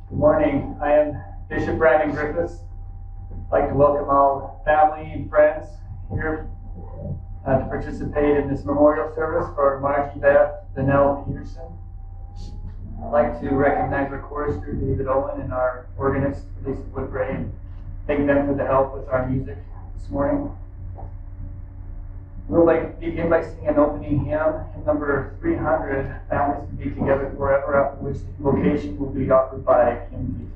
Good morning. I am Bishop Brandon Griffiths. I'd like to welcome all family and friends here to participate in this memorial service for Marjie Beth Peterson. I'd like to recognize our chorister, David Owen, and our organist, Lisa Woodbray, and thank them for the help with our music this morning. We'll begin by singing an opening hymn, hymn number 300, Families Can Be Together Forever, after which the invocation will be offered by Kim Peterson.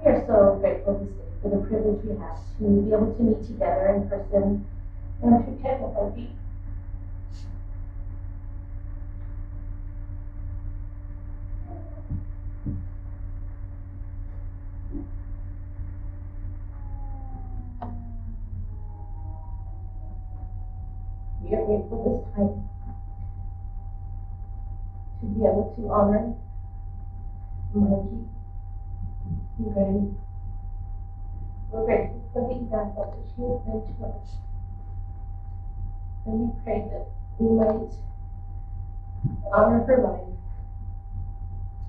We are so grateful this day for the privilege we have to be able to meet together in person and through technology. We are grateful this time to be able to honor Marjie. We're grateful for the example that she has been to us. And we pray that we might honor her life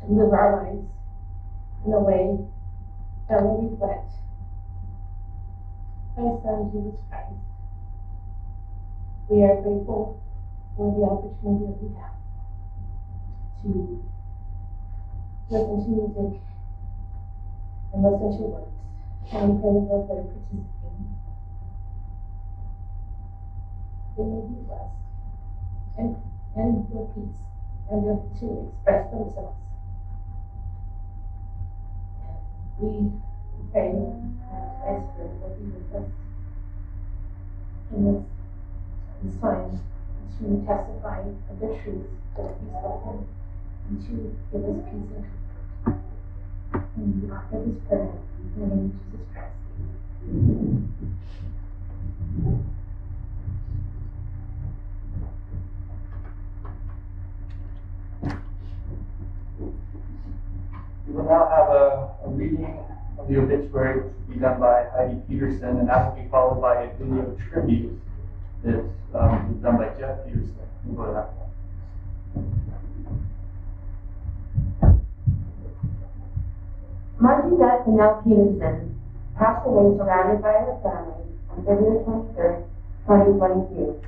and live our lives in a way that will reflect my Son, Jesus Christ. We are grateful for the opportunity that we have to listen to music and listen to words, and we pray that those that are participating, they may be blessed and feel peace and be able to express themselves. And we pray that Thy Spirit will be with us in this time to testify of the truth that will be spoken and to give us peace and comfort. And we offer this prayer in the name of Jesus Christ. We'll now have a reading of the obituary, which will be done by Marjie Peterson, and that will be followed by a video tribute that was done by Jeff Peterson. We'll go to that one. Marjie Beth Peterson passed away surrounded by her family on February 23rd, 2022,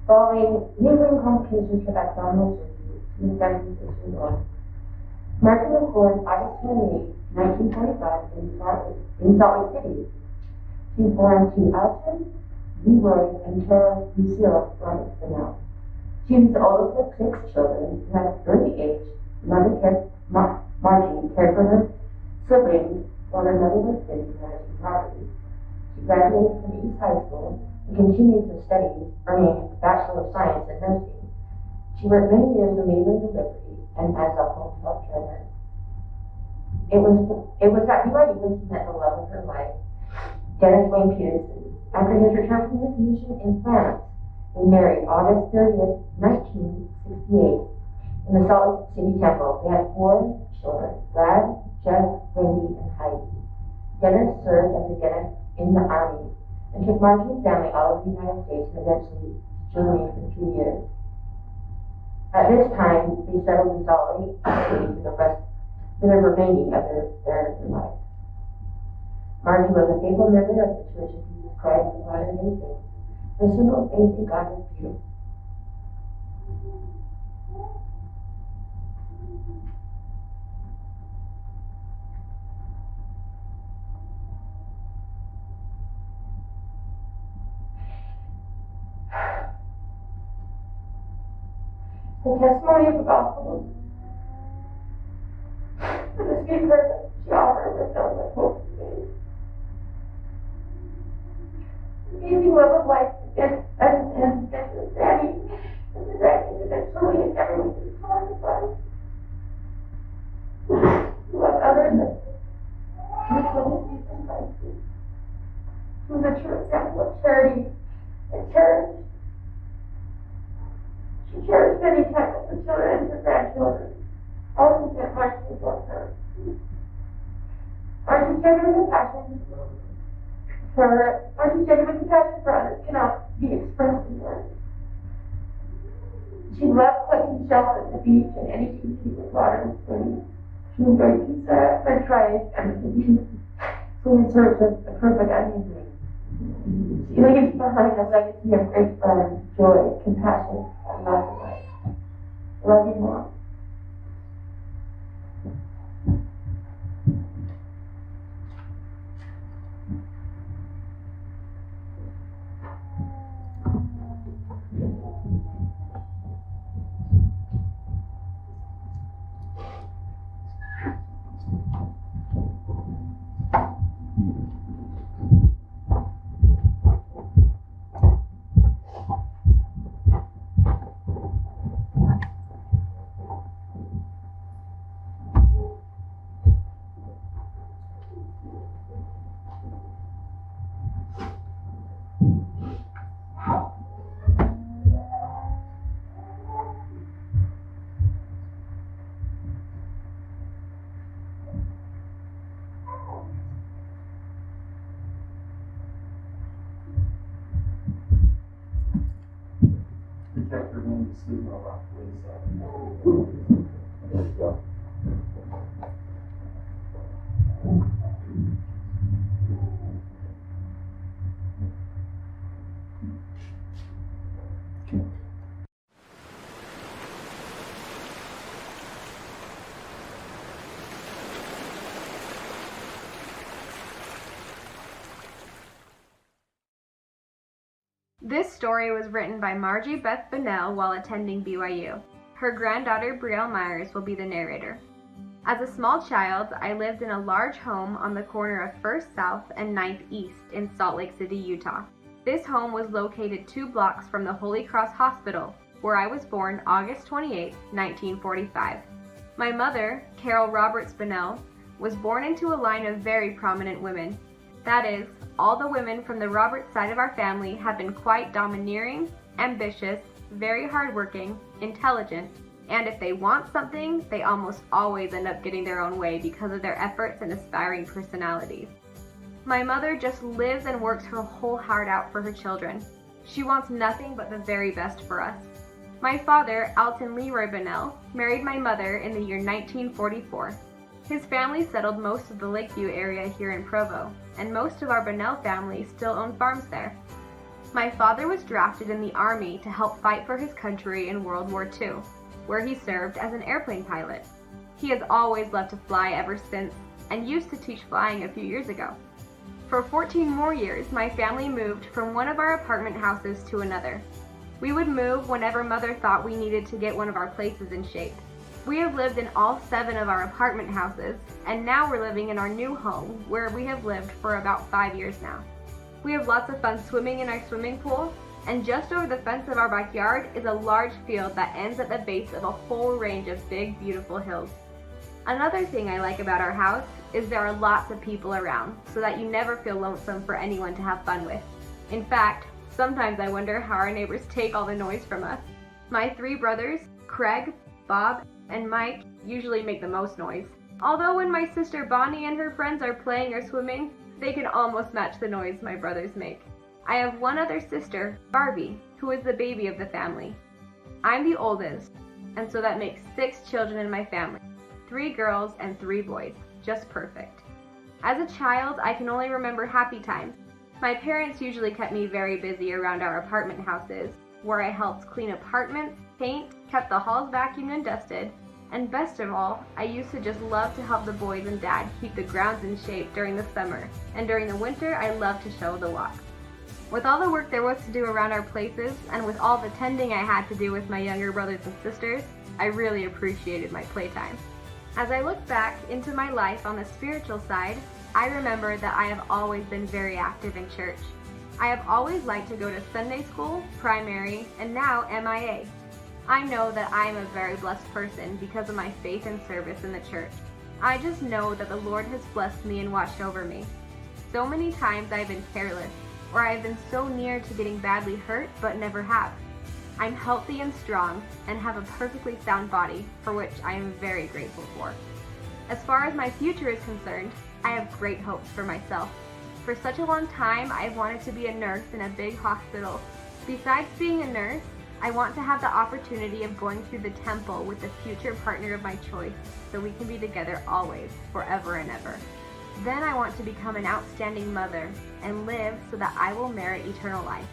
following lingering complications with abdominal surgery. She was 76 years old. Marjie was born August 28, 1945 in Salt Lake City. She was born to Alton, Leroy, and Carol Lucille Roberts Bennell. She was the oldest of 6 children who had early age. Marjie cared for her siblings while her mother was busy managing property. She graduated from East High School and continued her studies, earning a Bachelor of Science in Nursing. She worked many years in labor and delivery and as a home health care nurse. It was at BYU when she met the love of her life, Dennis Wayne Peterson. After his return from his mission in France, they married August 30th, 1968, in the Salt Lake City Temple. They had 4 children, Brad, Jeff, Wendy, and Heidi. Dennis served as a dentist in the Army and took Marjie's family all over the United States and eventually Germany for 2 years. At this time, they settled in Salt Lake City for the remaining of their life. Marjie was a faithful member of the Church of Jesus Christ of Latter-day Saints. Her simple faith in God was beautiful. The testimony of the gospel for the sweet person she offered was filled with hope and faith. The amazing love of life and Granny eventually and everyone who calls it life. To love others and with Jesus Christ. She was a true example of charity and courage. She cherished spending time with her children and her grandchildren. All who met Marjie before her. Marjie's genuine compassion for others cannot be expressed in words. She loved collecting shells at the beach and anything to do with water and swimming. She enjoyed pizza, french fries, and the in search of the perfect onion ring. She leaves behind a legacy of great fun, joy, compassion, and love for life. Love you, Mom. Protect her when you sleep on rock ways. There you go. This story was written by Marjie Beth Bennell while attending BYU. Her granddaughter Brielle Myers will be the narrator. As a small child, I lived in a large home on the corner of 1st South and 9th East in Salt Lake City, Utah. This home was located 2 blocks from the Holy Cross Hospital, where I was born August 28, 1945. My mother, Carol Roberts Bennell, was born into a line of very prominent women. That is, all the women from the Roberts side of our family have been quite domineering, ambitious, very hardworking, intelligent, And if they want something, they almost always end up getting their own way because of their efforts and aspiring personalities. My mother just lives and works her whole heart out for her children. She wants nothing but the very best for us. My father, Alton Leroy Bunnell, married my mother in the year 1944. His family settled most of the Lakeview area here in Provo, and most of our Bunnell family still own farms there. My father was drafted in the Army to help fight for his country in World War II, where he served as an airplane pilot. He has always loved to fly ever since, and used to teach flying a few years ago. For 14 more years, my family moved from one of our apartment houses to another. We would move whenever Mother thought we needed to get one of our places in shape. We have lived in all 7 of our apartment houses, and now we're living in our new home, where we have lived for about 5 years now. We have lots of fun swimming in our swimming pool, and just over the fence of our backyard is a large field that ends at the base of a whole range of big, beautiful hills. Another thing I like about our house is there are lots of people around, so that you never feel lonesome for anyone to have fun with. In fact, sometimes I wonder how our neighbors take all the noise from us. My 3 brothers, Craig, Bob, and Mike, usually make the most noise. Although when my sister Bonnie and her friends are playing or swimming, they can almost match the noise my brothers make. I have one other sister, Barbie, who is the baby of the family. I'm the oldest, and so that makes 6 children in my family. 3 girls and 3 boys, just perfect. As a child, I can only remember happy times. My parents usually kept me very busy around our apartment houses, where I helped clean apartments, paint, kept the halls vacuumed and dusted, and best of all, I used to just love to help the boys and Dad keep the grounds in shape during the summer, and during the winter, I loved to shovel the walks. With all the work there was to do around our places, and with all the tending I had to do with my younger brothers and sisters, I really appreciated my playtime. As I look back into my life on the spiritual side, I remember that I have always been very active in church. I have always liked to go to Sunday school, primary, and now MIA. I know that I am a very blessed person because of my faith and service in the church. I just know that the Lord has blessed me and watched over me. So many times I have been careless, or I have been so near to getting badly hurt, but never have. I'm healthy and strong, and have a perfectly sound body, for which I am very grateful for. As far as my future is concerned, I have great hopes for myself. For such a long time, I've wanted to be a nurse in a big hospital. Besides being a nurse, I want to have the opportunity of going through the temple with the future partner of my choice, so we can be together always, forever and ever. Then I want to become an outstanding mother, and live so that I will merit eternal life.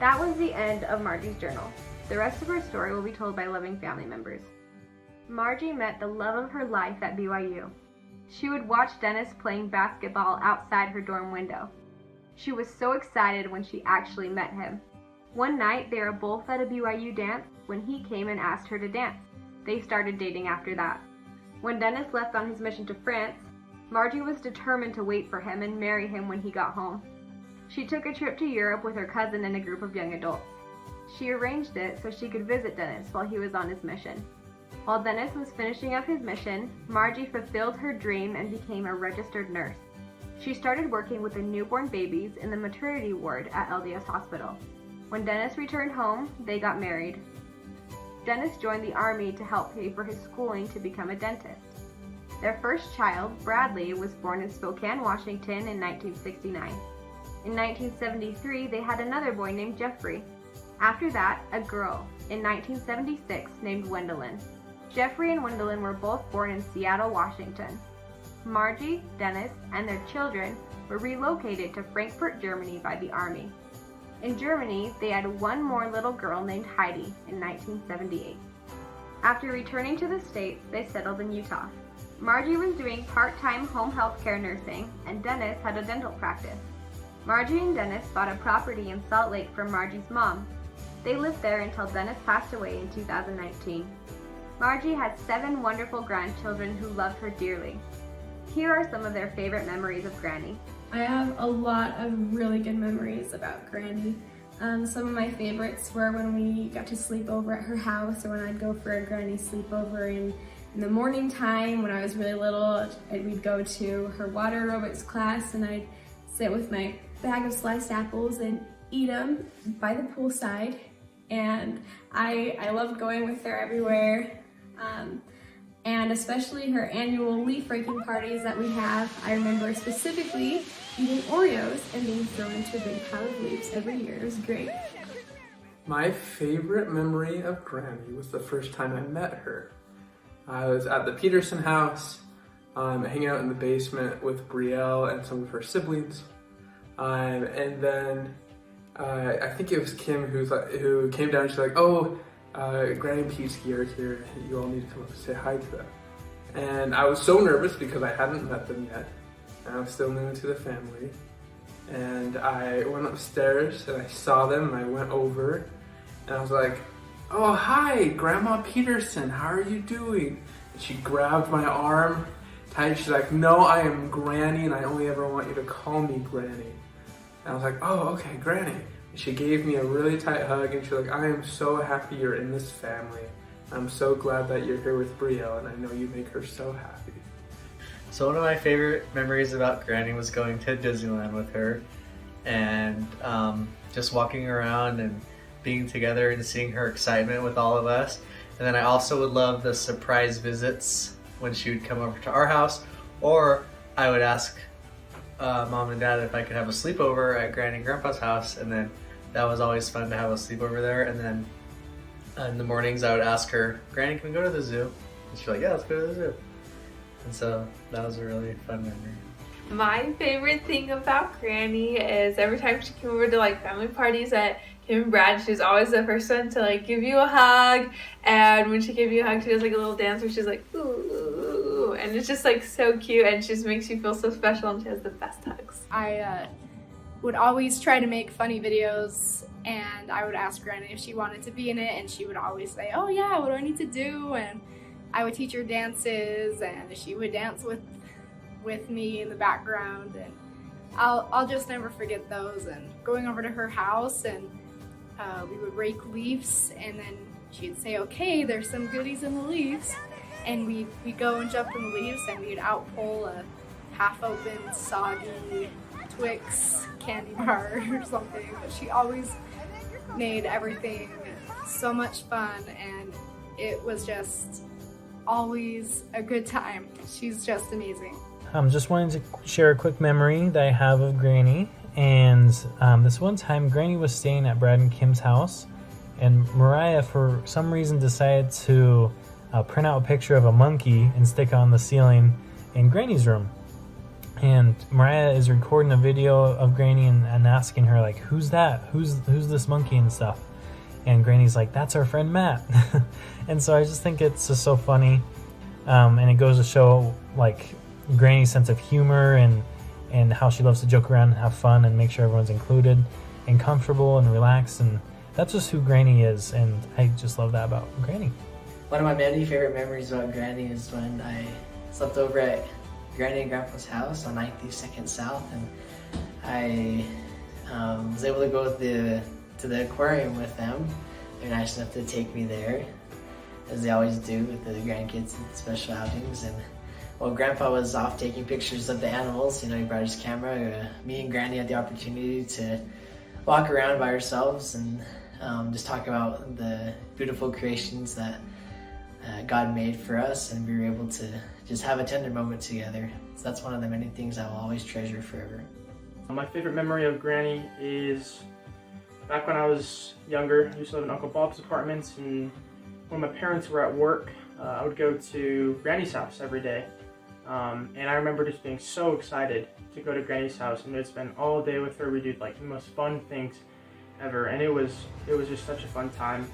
That was the end of Marjie's journal. The rest of her story will be told by loving family members. Marjie met the love of her life at BYU. She would watch Dennis playing basketball outside her dorm window. She was so excited when she actually met him. One night, they were both at a BYU dance when he came and asked her to dance. They started dating after that. When Dennis left on his mission to France, Marjie was determined to wait for him and marry him when he got home. She took a trip to Europe with her cousin and a group of young adults. She arranged it so she could visit Dennis while he was on his mission. While Dennis was finishing up his mission, Marjie fulfilled her dream and became a registered nurse. She started working with the newborn babies in the maternity ward at LDS Hospital. When Dennis returned home, they got married. Dennis joined the Army to help pay for his schooling to become a dentist. Their first child, Bradley, was born in Spokane, Washington in 1969. In 1973, they had another boy named Jeffrey. After that, a girl, in 1976, named Wendelin. Jeffrey and Wendelin were both born in Seattle, Washington. Marjie, Dennis, and their children were relocated to Frankfurt, Germany by the Army. In Germany, they had one more little girl named Heidi in 1978. After returning to the States, they settled in Utah. Marjie was doing part-time home health care nursing, and Dennis had a dental practice. Marjie and Dennis bought a property in Salt Lake from Marjie's mom. They lived there until Dennis passed away in 2019. Marjie had 7 wonderful grandchildren who loved her dearly. Here are some of their favorite memories of Granny. I have a lot of really good memories about Granny. Some of my favorites were when we got to sleep over at her house, or when I'd go for a Granny sleepover in the morning time when I was really little. We'd go to her water aerobics class, and I'd sit with my bag of sliced apples and eat them by the poolside. And I loved going with her everywhere. And especially her annual leaf raking parties that we have. I remember specifically eating Oreos and being thrown into a big pile of leaves every year. It was great. My favorite memory of Granny was the first time I met her. I was at the Peterson house, hanging out in the basement with Brielle and some of her siblings. And then I think it was Kim who came down and she's like, oh, Granny and Pete's are here. You all need to come up and say hi to them. And I was so nervous because I hadn't met them yet. And I was still new to the family. And I went upstairs and I saw them and I went over and I was like, oh, hi, Grandma Peterson, how are you doing? And she grabbed my arm tight. She's like, no, I am Granny and I only ever want you to call me Granny. And I was like, oh, okay, Granny. And she gave me a really tight hug and she's like, I am so happy you're in this family. I'm so glad that you're here with Brielle and I know you make her so happy. So one of my favorite memories about Granny was going to Disneyland with her and just walking around and being together and seeing her excitement with all of us. And then I also would love the surprise visits when she would come over to our house, or I would ask Mom and Dad if I could have a sleepover at Granny and Grandpa's house, and then that was always fun to have a sleepover there. And then in the mornings I would ask her, Granny, can we go to the zoo? And she'd be like, yeah, let's go to the zoo. And so that was a really fun memory. My favorite thing about Granny is every time she came over to like family parties at Kim and Brad, she was always the first one to like give you a hug. And when she gave you a hug, she does like a little dance where she's like, ooh, and it's just like so cute and she just makes you feel so special and she has the best hugs. I would always try to make funny videos and I would ask Granny if she wanted to be in it and she would always say, oh yeah, what do I need to do? And I would teach her dances and she would dance with me in the background, and I'll just never forget those. And going over to her house and we would rake leaves and then she'd say, okay, there's some goodies in the leaves, and we'd go and jump in the leaves and we'd outpull a half-open soggy Twix candy bar or something. But she always made everything so much fun and it was just always a good time. She's just amazing. Just wanted to share a quick memory that I have of Granny. And this one time, Granny was staying at Brad and Kim's house, and Mariah, for some reason, decided to print out a picture of a monkey and stick it on the ceiling in Granny's room. And Mariah is recording a video of Granny and asking her, like, who's that? Who's this monkey and stuff? And Granny's like, that's our friend Matt. And so I just think it's just so funny. And it goes to show, like, Granny's sense of humor and how she loves to joke around and have fun and make sure everyone's included and comfortable and relaxed. And that's just who Granny is. And I just love that about Granny. One of my many favorite memories about Granny is when I slept over at Granny and Grandpa's house on 92nd South, and I was able to go to the aquarium with them. They're nice enough to take me there, as they always do with the grandkids and special outings. And while Grandpa was off taking pictures of the animals, he brought his camera, me and Granny had the opportunity to walk around by ourselves and just talk about the beautiful creations that God made for us, and we were able to just have a tender moment together. So that's one of the many things I will always treasure forever. My favorite memory of Granny is back when I was younger. I used to live in Uncle Bob's apartments, and when my parents were at work, I would go to Granny's house every day. And I remember just being so excited to go to Granny's house and we'd spend all day with her. We did like the most fun things ever, and it was just such a fun time.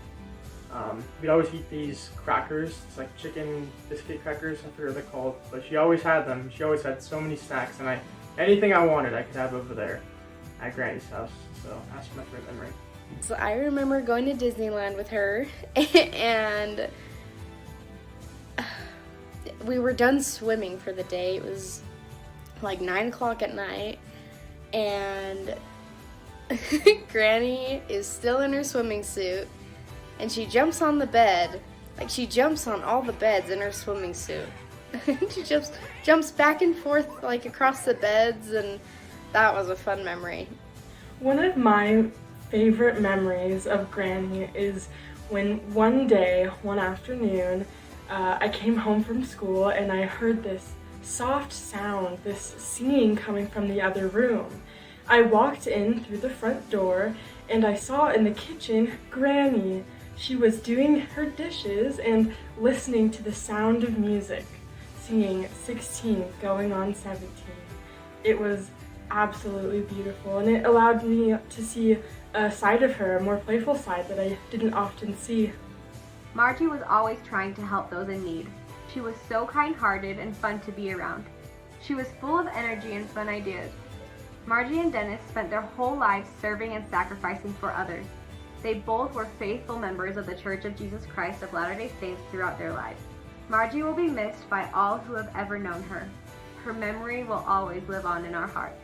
We'd always eat these crackers. It's like chicken biscuit crackers, I forget what they're called, but she always had them. She always had so many snacks, and anything I wanted I could have over there at Granny's house. So that's my favorite memory. So I remember going to Disneyland with her and we were done swimming for the day. It was like 9 o'clock at night, and Granny is still in her swimming suit, and she jumps on the bed. Like, she jumps on all the beds in her swimming suit. She jumps back and forth like across the beds, and that was a fun memory. One of my favorite memories of Granny is when one day, one afternoon, I came home from school and I heard this soft sound, this singing coming from the other room. I walked in through the front door and I saw in the kitchen Granny. She was doing her dishes and listening to the sound of music, singing 16 going on 17. It was absolutely beautiful, and it allowed me to see a side of her, a more playful side that I didn't often see. Margie was always trying to help those in need. She was so kind-hearted and fun to be around. She was full of energy and fun ideas. Margie and Dennis spent their whole lives serving and sacrificing for others. They both were faithful members of the Church of Jesus Christ of Latter-day Saints throughout their lives. Margie will be missed by all who have ever known her. Her memory will always live on in our hearts.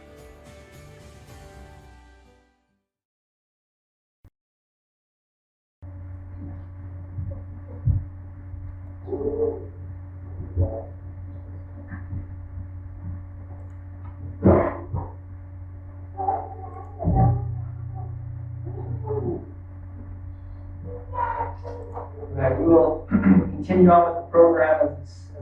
Right, we will continue on with the program as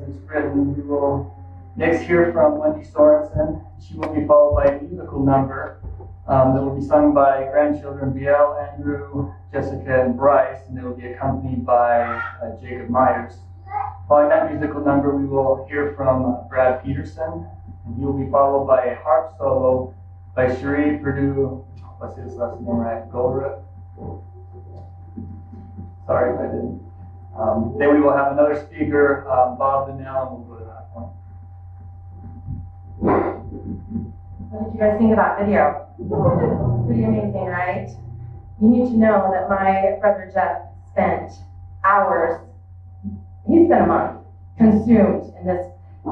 it's written. We will next hear from Wendy Sorensen. She will be followed by a musical number that will be sung by grandchildren Biel, Andrew, Jessica, and Bryce, and they will be accompanied by Jacob Myers. Following that musical number, we will hear from Brad Peterson, and he will be followed by a harp solo by Cherie Purdue, what's his last name right? Goldrup? Sorry if I didn't. Then we will have another speaker, Bob Donnell, and we'll go to that point. What did you guys think about video? Pretty amazing, right? You need to know that my brother Jeff spent hours, he spent a month, consumed in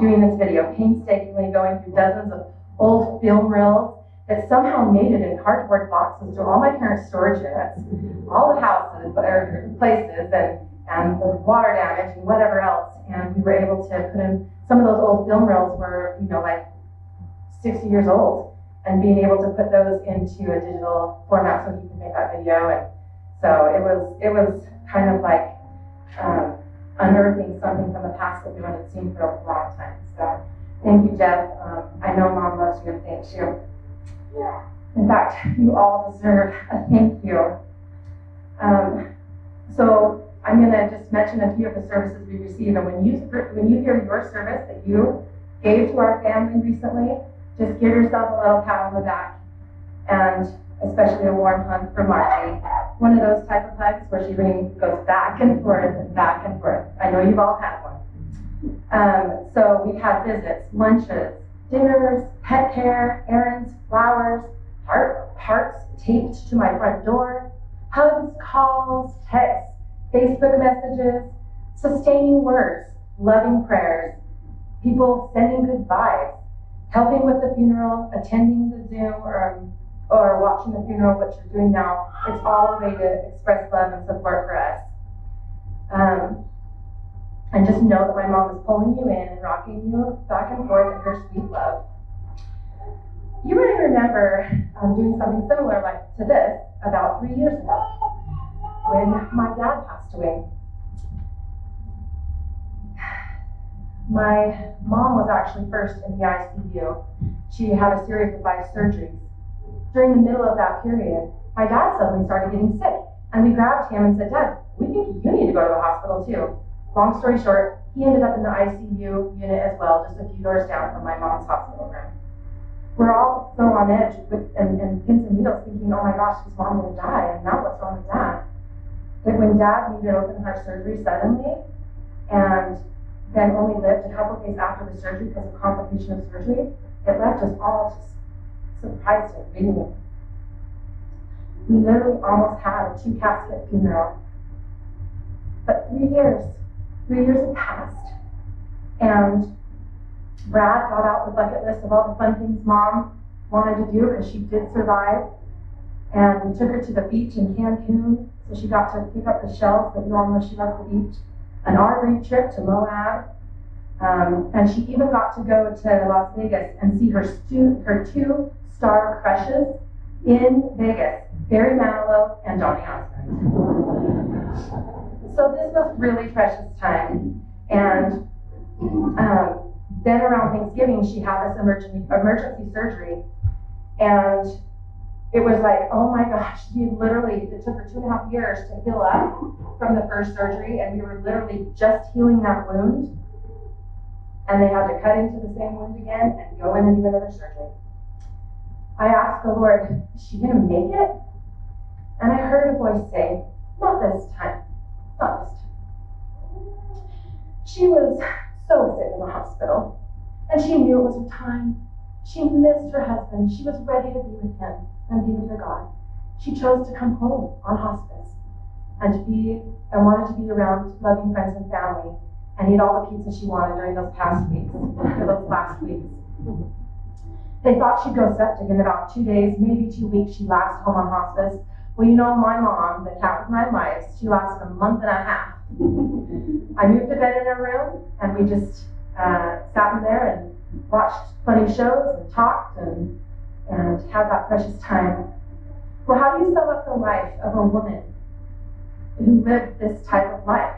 doing this video, painstakingly going through dozens of old film reels that somehow made it in cardboard boxes to all my parents' storage units, all the houses or places, and the water damage and whatever else. And we were able to put in, some of those old film reels were, like 60 years old, and being able to put those into a digital format so he could make that video. And so it was kind of like unearthing something from the past that we hadn't seen for a long time. So thank you, Jeff. I know Mom loves you and thanks you. In fact, you all deserve a thank you. So I'm going to just mention a few of the services we received. And when you hear your service that you gave to our family recently, just give yourself a little pat on the back, and especially a warm hug from Margie. One of those type of hugs where she really goes back and forth and back and forth. I know you've all had one. So we've had visits, lunches, dinners, pet care, errands, flowers, hearts taped to my front door, hugs, calls, texts, Facebook messages, sustaining words, loving prayers, people sending good vibes, helping with the funeral, attending the Zoom or watching the funeral, what you're doing now. It's all a way to express love and support for us. And just know that my mom is pulling you in and rocking you back and forth in her sweet love. You may remember doing something similar like to this about 3 years ago when my dad passed away. My mom was actually first in the ICU. She had a series of 5 surgeries. During the middle of that period, my dad suddenly started getting sick, and we grabbed him and said, "Dad, we think you need to go to the hospital too." Long story short, he ended up in the ICU unit as well, just a few doors down from my mom's hospital room. We're all so on edge and pins and needles thinking, oh my gosh, is mom going to die? And now what's wrong with dad? That when dad needed open heart surgery suddenly, and then only lived a couple days after the surgery because of complication of surgery, it left us all just surprised and reeling. We literally almost had a 2-casket funeral. But 3 years had passed, and Brad got out the bucket list of all the fun things Mom wanted to do because she did survive, and we took her to the beach in Cancun, so she got to pick up the shells that you all know she loves the beach, an RV trip to Moab, and she even got to go to Las Vegas and see her 2-star crushes in Vegas, Barry Manilow and Donny Osmond. So this was really precious time, And then around Thanksgiving, she had this emergency surgery, and it was like, oh my gosh, it took her 2.5 years to heal up from the first surgery, and we were literally just healing that wound, and they had to cut into the same wound again and go in and do another surgery. I asked the Lord, is she gonna make it? And I heard a voice say, not this time, not this time. She was so sick in the hospital, and she knew it was her time. She missed her husband. She was ready to be with him and be with her God. She chose to come home on hospice and wanted to be around loving friends and family and eat all the pizza she wanted during those last weeks. They thought she'd go septic in about 2 days, maybe 2 weeks. She'd last home on hospice. Well, you know, my mom, the cat with 9 lives, she lasted 1.5 months. I moved to bed in her room, and we just sat in there and watched funny shows and talked and had that precious time. Well, how do you sum up the life of a woman who lived this type of life?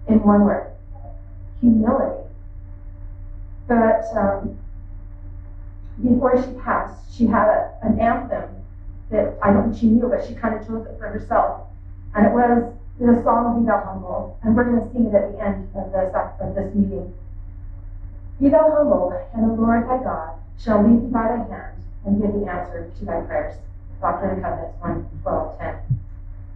In one word: humility. But before she passed, she had an anthem that I don't think she knew, but she kind of chose it for herself. And it was the song Be Thou Humble, and we're going to sing it at the end of this meeting. Be thou humble, and the Lord thy God shall lead thee by thy hand, and give thee answer to thy prayers. Doctrine and Covenants 1:12-10.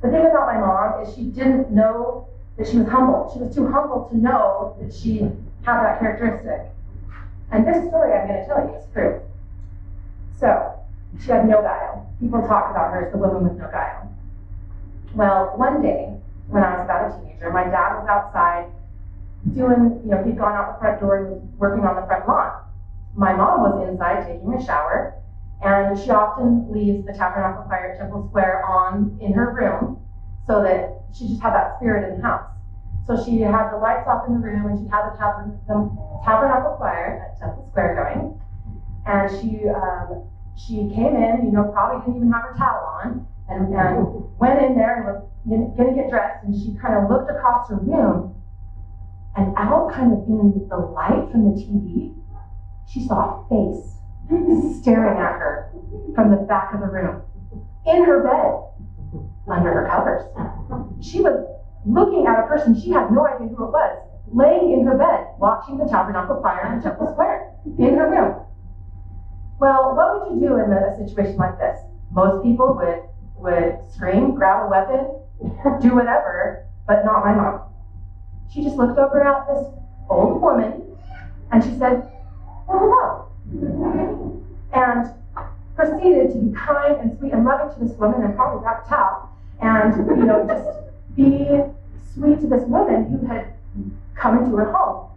The thing about my mom is she didn't know that she was humble. She was too humble to know that she had that characteristic. And this story I'm going to tell you is true. So, she had no guile. People talk about her as the woman with no guile. Well, one day, when I was about a teenager, my dad was outside doing, he'd gone out the front door and was working on the front lawn. My mom was inside taking a shower, and she often leaves the Tabernacle Choir at Temple Square on in her room so that she just had that spirit in the house. So she had the lights off in the room, and she had the Tabernacle Choir at Temple Square going, and she came in, probably didn't even have her towel on, and went in there and was going to get dressed, and she kind of looked across her room, and out kind of in the light from the TV, she saw a face staring at her from the back of the room, in her bed, under her covers. She was looking at a person she had no idea who it was, laying in her bed, watching the Tabernacle Choir in Temple Square, in her room. Well, what would you do in a situation like this? Most people would scream, grab a weapon, do whatever, but not my mom. She just looked over at this old woman, and she said, well, hello, and proceeded to be kind and sweet and loving to this woman, and probably grab a towel, and just be sweet to this woman who had come into her home.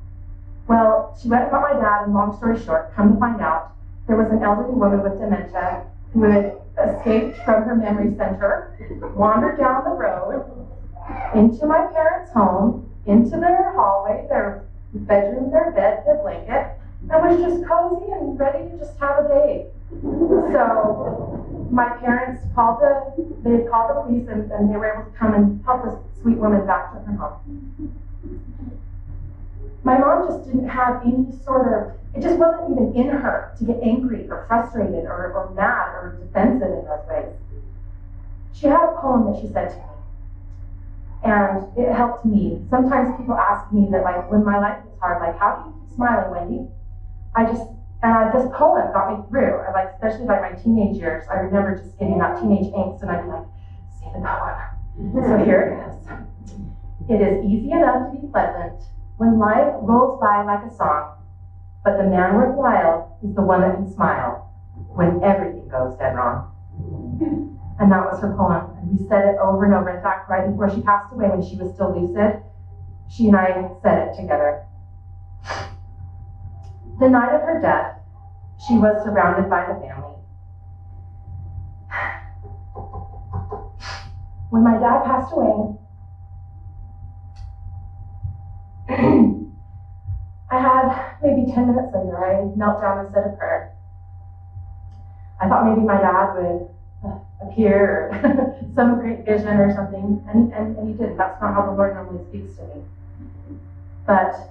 Well, she went and got my dad, and long story short, come to find out, there was an elderly woman with dementia who had escaped from her memory center, wandered down the road into my parents' home, into their hallway, their bedroom, their bed, their blanket, and was just cozy and ready to just have a day. So my parents called the police, and they were able to come and help this sweet woman back to her home. My mom just didn't have any it just wasn't even in her to get angry or frustrated or mad or defensive in those ways. She had a poem that she said to me, and it helped me. Sometimes people ask me that, when my life is hard, how do you keep smiling, Wendy? This poem got me through. Especially my teenage years, I remember just getting that teenage angst, and I'd be like, say the poem. So here it is. It is easy enough to be pleasant when life rolls by like a song, but the man worthwhile is the one that can smile when everything goes dead wrong. And that was her poem, and we said it over and over. In fact, right before she passed away, when she was still lucid, she and I said it together. The night of her death, she was surrounded by the family. When my dad passed away, I had maybe 10 minutes later, I knelt down and said a prayer. I thought maybe my dad would appear or some great vision or something, and he didn't. That's not how the Lord normally speaks to me. But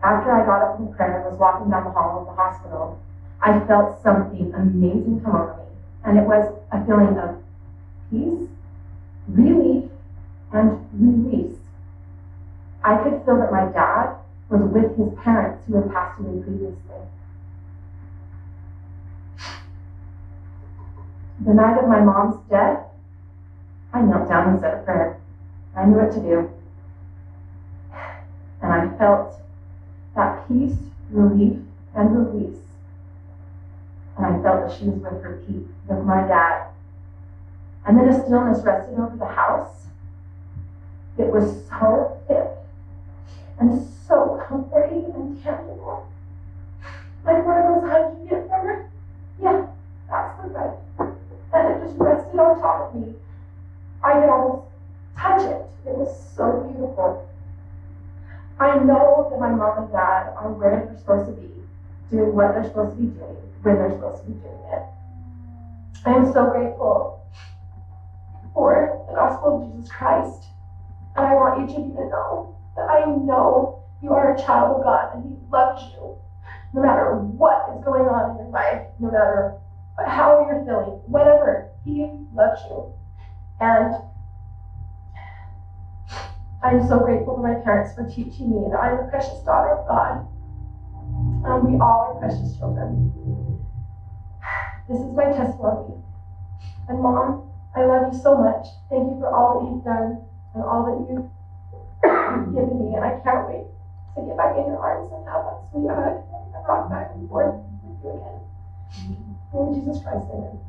after I got up from prayer and was walking down the hall of the hospital, I felt something amazing come over me. And it was a feeling of peace, relief, and release. I could feel that my dad was with his parents who had passed away previously. The night of my mom's death, I knelt down and said a prayer. I knew what to do. And I felt that peace, relief, and release. And I felt that she was with her peak, with my dad. And then a stillness rested over the house. It was so thick and so comforting and tangible. Like one of those hugs you get from her. Yeah, that's the right. And it just rested on top of me. I could almost touch it. It was so beautiful. I know that my mom and dad are where they're supposed to be, doing what they're supposed to be doing, when they're supposed to be doing it. I am so grateful for the gospel of Jesus Christ. And I want each of you to know that I know you are a child of God and He loves you. No matter what is going on in your life, no matter how you're feeling, whatever, He loves you. And I'm so grateful to my parents for teaching me that I'm a precious daughter of God. And we all are precious children. This is my testimony. And Mom, I love you so much. Thank you for all that you've done and all that you've given me. And I can't wait to get back in your arms and have that sweet hug and rock back and forth with you again. In Jesus Christ, amen.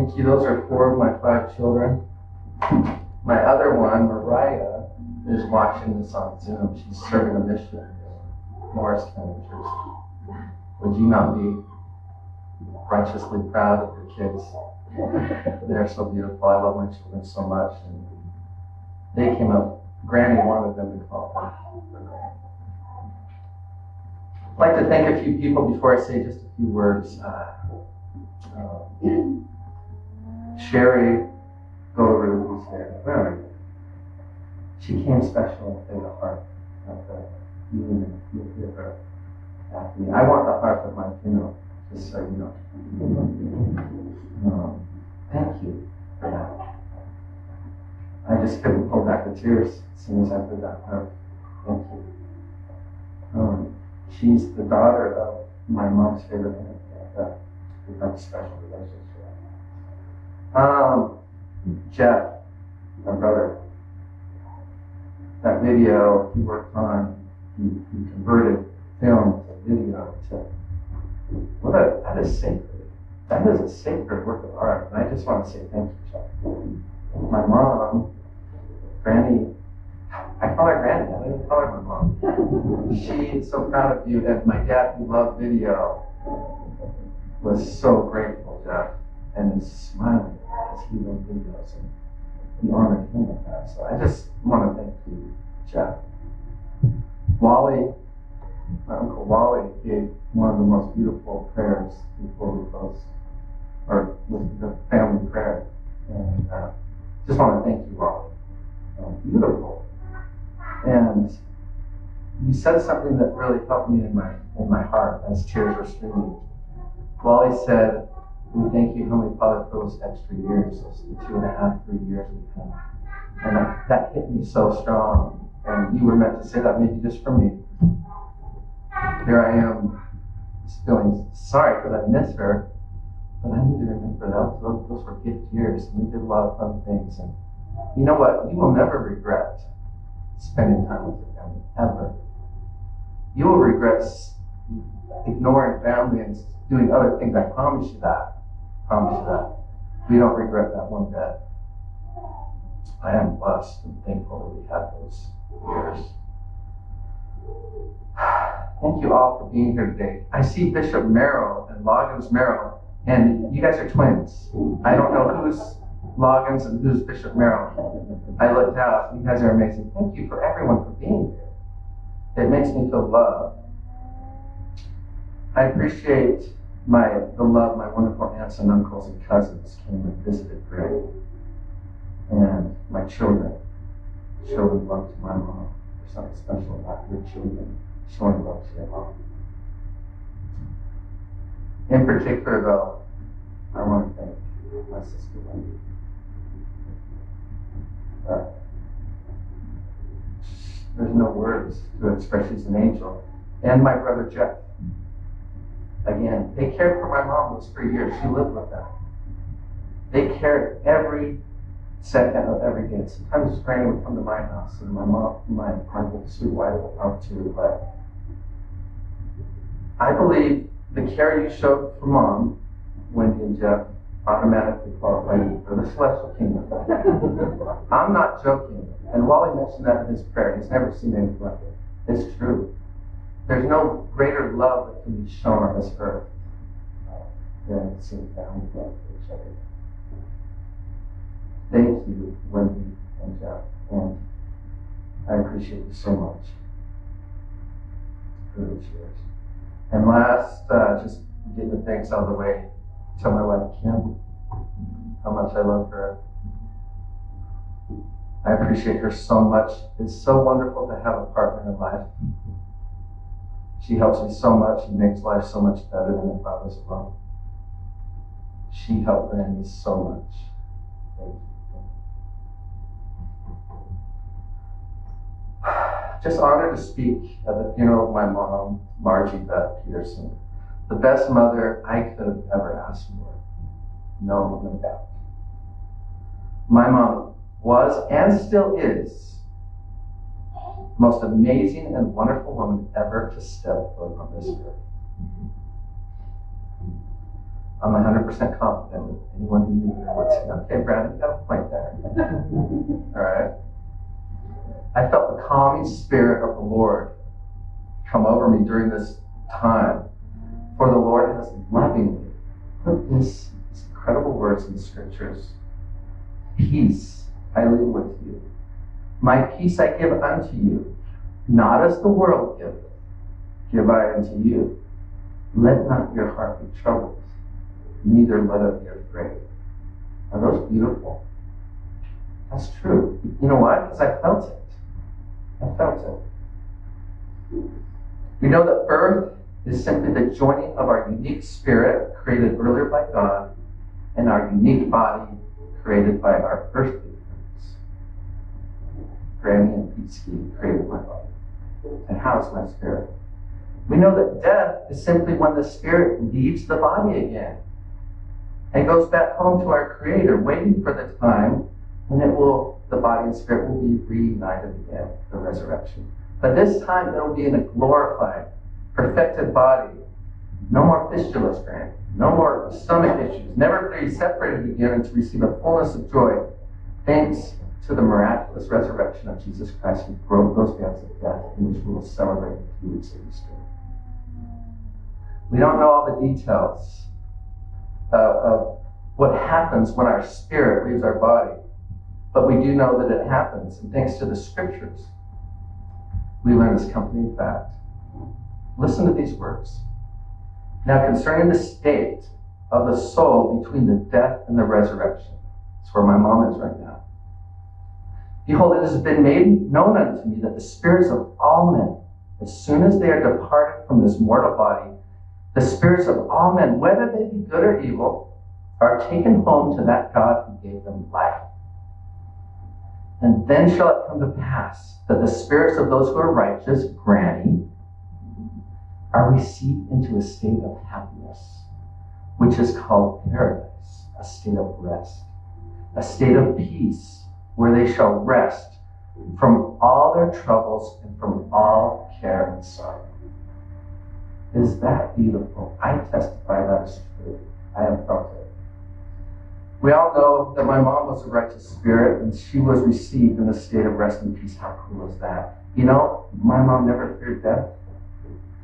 Thank you. Those are 4 of my 5 children. My other one, Mariah, is watching this on Zoom. She's serving a mission in Morris County, Jersey. Would you not be righteously proud of your kids? They're so beautiful. I love my children so much. And they came up, Granny wanted them to call her. I'd like to thank a few people before I say just a few words. Sherry Golaroo, who's there. Where are you? She came special in the heart of the union. You'll hear her after me. I want the harp at my funeral, just so you know. Thank you for that. I just couldn't pull back the tears as soon as I heard that harp. Thank you. She's the daughter of my mom's favorite aunt. We've got a special relationship. Jeff, my brother, that video he worked on, he converted film to video to, that is sacred. That is a sacred work of art. And I just want to say thank you, Jeff. My mom, Granny, I call her Granny, I don't even call her my mom. She is so proud of you, and my dad, who loved video, was so grateful, Jeff, and is smiling because he loved videos, and he honored him with that. So I just want to thank you, Jeff. Wally, my Uncle Wally, gave one of the most beautiful prayers before we close, or with the family prayer. And just want to thank you, Wally. Beautiful. And you said something that really helped me in my heart as tears were streaming. Wally said, "We thank you, Heavenly Father, for those extra years, those 2.5, 3 years we had." And that hit me so strong. And you were meant to say that, maybe just for me. Here I am, just feeling sorry because I miss her, but I need to remember that those were gift years, and we did a lot of fun things. And you know what? You will never regret spending time with your family, ever. You will regret ignoring family and doing other things. I promise you that. We don't regret that one bit. I am blessed and thankful that we had those years. Thank you all for being here today. I see Bishop Merrill and Loggins Merrill, and you guys are twins. I don't know who's Loggins and who's Bishop Merrill. I looked out. You guys are amazing. Thank you for everyone for being here. It makes me feel loved. I appreciate the love my wonderful aunts and uncles and cousins came and visited Granny. And my children showing love to my mom. There's something special about your children showing love to your mom. In particular, though, I want to thank my sister Wendy. There's no words to express she's an angel. And my brother Jeff. Again, they cared for my mom those 3 years. She lived with them. They cared every second of every day. Sometimes Granny would come to my house, and my mom, my sweet wife would come too. But I believe the care you showed for Mom, Wendy and Jeff, automatically qualify you for the celestial kingdom. I'm not joking. And Wally mentioned that in his prayer. He's never seen anything like it. It's true. There's no greater love that can be shown on this earth than seeing family love for each other. Thank you, Wendy and Jeff, and I appreciate you so much for these years. And last, just get the thanks out of the way. Tell my wife Kim how much I love her. I appreciate her so much. It's so wonderful to have a partner in life. She helps me so much and makes life so much better than if I was alone. She helped Granny so much. Thank you. Just honored to speak at the funeral of my mom, Marjie Beth Peterson, the best mother I could have ever asked for. No doubt. My mom was and still is the most amazing and wonderful woman ever to step foot on this earth. I'm 100% confident that anyone who knew her would say, okay, Brad, you got a point there. All right. I felt the calming spirit of the Lord come over me during this time. For the Lord has lovingly put these incredible words in the scriptures. Peace I leave with you. My peace I give unto you. Not as the world giveth, give I unto you. Let not your heart be troubled, neither let it be afraid. Are those beautiful? That's true. You know why? Because I felt it. I felt it. We know that birth is simply the joining of our unique spirit, created earlier by God, and our unique body, created by our earthly parents. Granny and Pete Ski created my body to house my spirit. We know that death is simply when the spirit leaves the body again and goes back home to our Creator, waiting for the time when the body and spirit will be reunited again, the resurrection. But this time it will be in a glorified, perfected body. No more fistulas, Granny. No more stomach issues. Never to be separated again and to receive a fullness of joy. Thanks to the miraculous resurrection of Jesus Christ, who broke those bands of death, in which we will celebrate in 2 weeks of Easter. We don't know all the details of what happens when our spirit leaves our body, but we do know that it happens, and thanks to the scriptures, we learn this comforting fact. Listen to these words. Now concerning the state of the soul between the death and the resurrection, that's where my mom is right now. Behold, it has been made known unto me that the spirits of all men, as soon as they are departed from this mortal body, the spirits of all men, whether they be good or evil, are taken home to that God who gave them life. And then shall it come to pass that the spirits of those who are righteous, Granny, are received into a state of happiness, which is called paradise, a state of rest, a state of peace, where they shall rest from all their troubles and from all care and sorrow. Is that beautiful? I testify that is true. I have felt it. We all know that my mom was a righteous spirit and she was received in a state of rest and peace. How cool is that? You know, my mom never feared death.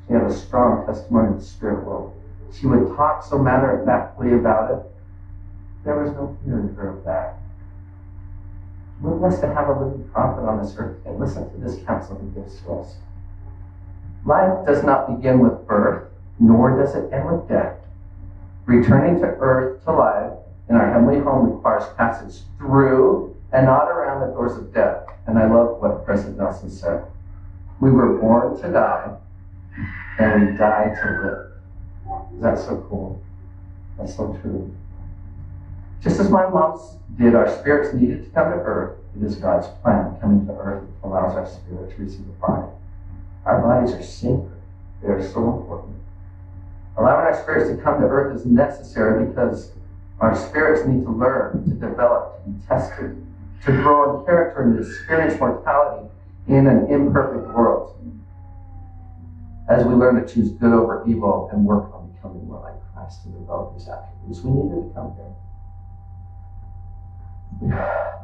She had a strong testimony in the spirit world. She would talk so matter-of-factly about it. There was no fear in her of that. We're blessed to have a living prophet on this earth. And listen to this counsel he gives to us. Life does not begin with birth, nor does it end with death. Returning to earth to life in our heavenly home requires passage through and not around the doors of death. And I love what President Nelson said. We were born to die, and we die to live. Is that so cool? That's so true. Just as my mom did, our spirits needed to come to earth. It is God's plan coming to earth allows our spirit to receive a body. Our bodies are sacred. They are so important. Allowing our spirits to come to earth is necessary because our spirits need to learn, to develop, to be tested, to grow in character and to experience mortality in an imperfect world. As we learn to choose good over evil and work on becoming more like Christ to develop these attributes, we needed to come here.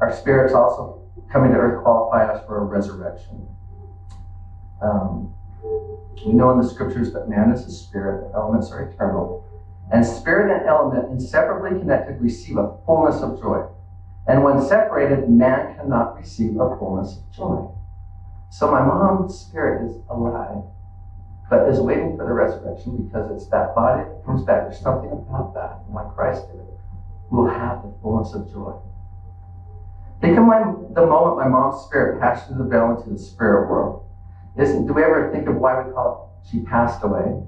Our spirits also coming to earth qualify us for a resurrection. We know in the scriptures that man is a spirit, the elements are eternal, and spirit and element, inseparably connected, receive a fullness of joy. And when separated, man cannot receive a fullness of joy. So my mom's spirit is alive, but is waiting for the resurrection because it's that body that comes back. There's something about that, and like Christ did it, we'll have the fullness of joy. Think of the moment my mom's spirit passed through the veil into the spirit world. Do we ever think of why we call it she passed away?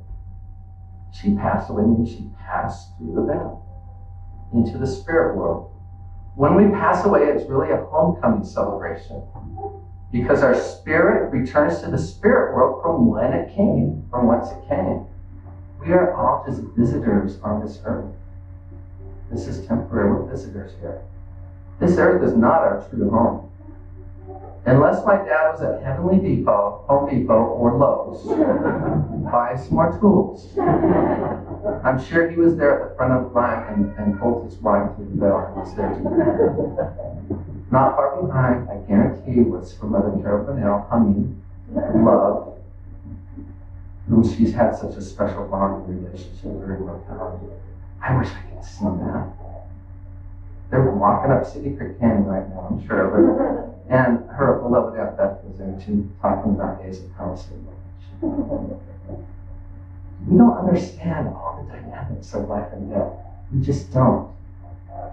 She passed away means she passed through the veil into the spirit world. When we pass away, it's really a homecoming celebration because our spirit returns to the spirit world from when it came, from whence it came. We are all just visitors on this earth. This is temporary. We're visitors here. This earth is not our true home. Unless my dad was at Heavenly Depot, Home Depot, or Lowe's, buy some more tools. I'm sure he was there at the front of the line and pulled his wife through the bell and was there too. Not far behind, I guarantee, was her mother, Carol Bonnell, humming Love, whom she's had such a special bonding relationship very well. I wish I could see that. They're walking up City Creek Canyon right now, I'm sure. And her beloved Aunt Beth was there too, talking about days of Palestine. We don't understand all the dynamics of life and death. We just don't.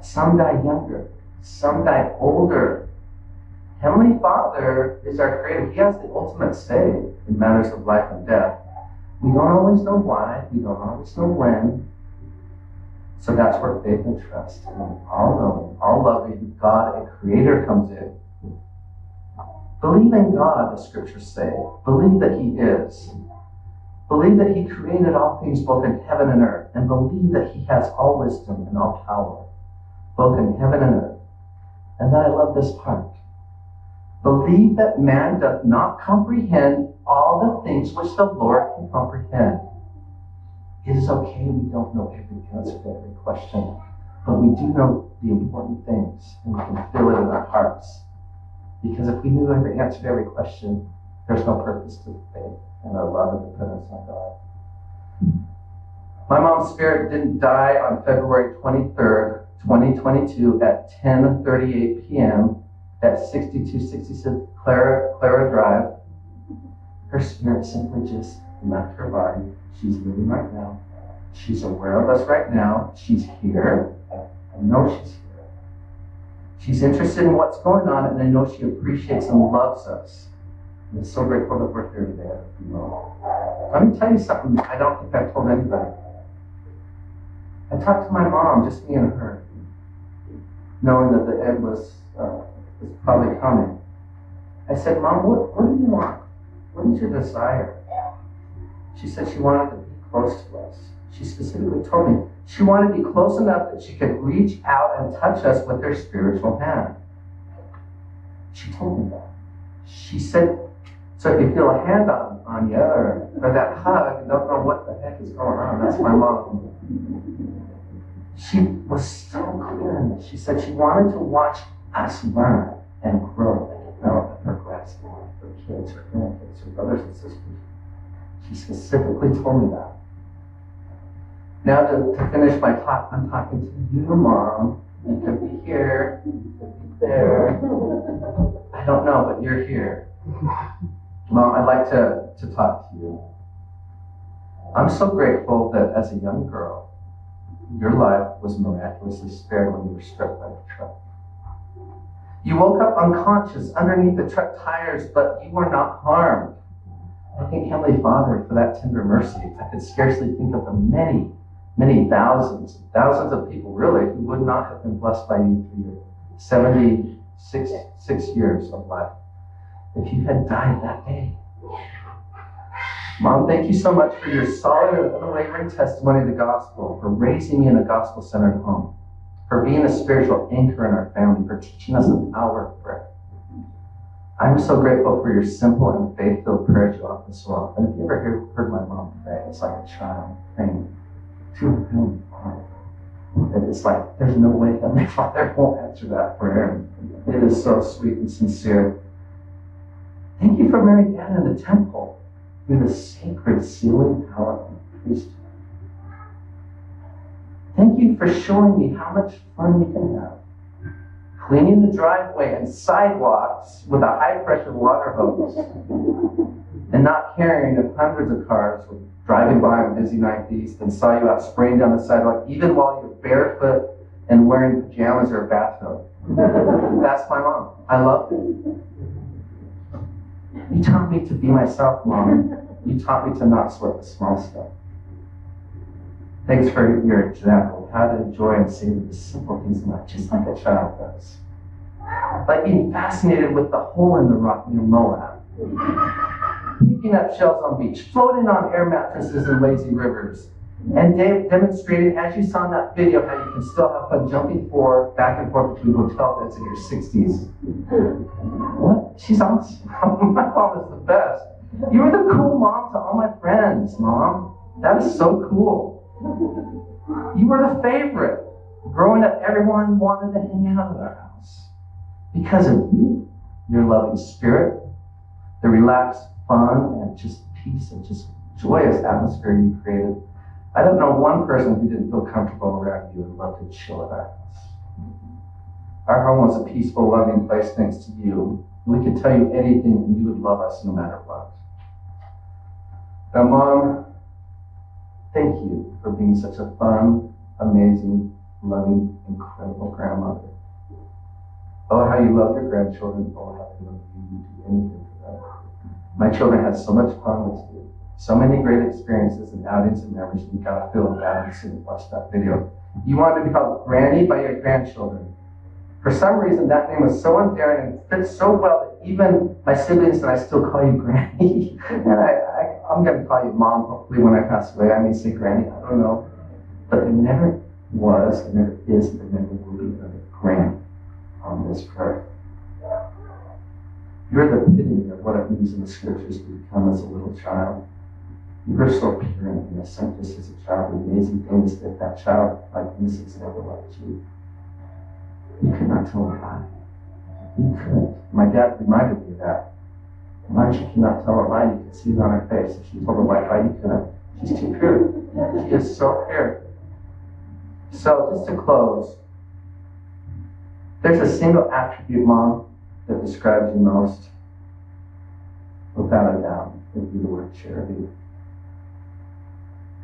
Some die younger, some die older. Heavenly Father is our creator. He has the ultimate say in matters of life and death. We don't always know why, we don't always know when. So that's where faith and trust in all-knowing, all-loving God and Creator comes in. Believe in God, the scriptures say. Believe that He is. Believe that He created all things both in heaven and earth, and believe that He has all wisdom and all power, both in heaven and earth. And then I love this part. Believe that man doth not comprehend all the things which the Lord can comprehend. It is okay we don't know every answer to every question, but we do know the important things, and we can feel it in our hearts. Because if we knew every answer to every question, there's no purpose to faith and our love and dependence on God. My mom's spirit didn't die on February 23rd, 2022 at 10:38 p.m. at 6266 Clara Drive. Her spirit simply just left her body. She's living right now. She's aware of us right now. She's here. I know she's here. She's interested in what's going on, and I know she appreciates and loves us. I'm so grateful that we're here today. Let me tell you something I don't think I've told anybody. I talked to my mom, just me and her, knowing that the end was probably coming. I said, Mom, what do you want? What is your desire? She said she wanted to be close to us. She specifically told me she wanted to be close enough that she could reach out and touch us with her spiritual hand. She told me that. She said, so if you feel a hand on you or that hug, you don't know what the heck is going on. That's my mom. She was so clear in this. She said she wanted to watch us learn and grow and develop and progress in life, her kids, her grandkids, her brothers and sisters. She specifically told me that. Now to finish my talk, I'm talking to you, Mom. You could be here, you could be there. I don't know, but you're here. Mom, I'd like to talk to you. I'm so grateful that as a young girl, your life was miraculously spared when you were struck by the truck. You woke up unconscious underneath the truck tires, but you were not harmed. I thank Heavenly Father for that tender mercy. I could scarcely think of the many, many thousands of people, really, who would not have been blessed by you through your 76 years of life if you had died that day. Mom, thank you so much for your solid and unwavering testimony of the gospel, for raising me in a gospel-centered home, for being a spiritual anchor in our family, for teaching us the power of prayer. I'm so grateful for your simple and faith-filled prayers you often so often. If you ever heard my mom pray, it's like a child praying to her Heavenly Father. It's like, there's no way Heavenly Father won't answer that prayer. It is so sweet and sincere. Thank you for Mary Dad in the temple through the sacred sealing power of the priesthood. Thank you for showing me how much fun you can have cleaning the driveway and sidewalks with a high-pressure water hose and not caring if hundreds of cars were driving by on busy night east and saw you out spraying down the sidewalk even while you're barefoot and wearing pajamas or a bathrobe. That's my mom. I love it. You taught me to be myself, Mom. You taught me to not sweat the small stuff. Thanks for your example of how to enjoy and savor the simple things in life, just like a child does. Like being fascinated with the hole in the rock near Moab, picking up shells on beach, floating on air mattresses in lazy rivers, and demonstrating, as you saw in that video, how you can still have fun jumping back and forth between hotel beds in your 60s. What? She's awesome. My mom is the best. You were the cool mom to all my friends, Mom. That is so cool. You were the favorite. Growing up, everyone wanted to hang out at our house because of you, your loving spirit, the relaxed fun and just peace and just joyous atmosphere you created. I don't know one person who didn't feel comfortable around you and loved to chill at our house. Our home was a peaceful, loving place thanks to you. We could tell you anything and you would love us no matter what. Now, Mom, thank you for being such a fun, amazing, loving, incredible grandmother. Oh, how you love your grandchildren. Oh, how they love you. You do anything for them. My children had so much fun with you. So many great experiences and outings and memories. You gotta feel bad and see and watch that video. You wanted to be called Granny by your grandchildren. For some reason, that name was so endearing and fits so well that even my siblings and I still call you Granny. And I'm going to call you Mom, hopefully when I pass away. I may say Granny, I don't know. But there never was, and there is, and there never will be another Granny on this earth. You're the epitome of what it means in the scriptures to become as a little child. You were so pure and innocent just as a child. The amazing thing is that that child, like innocence, never loved you. You could not tell a lie. You couldn't. My dad reminded me of that. Marjie cannot tell a lie. You can see it on her face. If she told a white lie, you couldn't. She's too pure. She is so pure. So, just to close, there's a single attribute, Mom, that describes you most, without a doubt. It would be the word charity.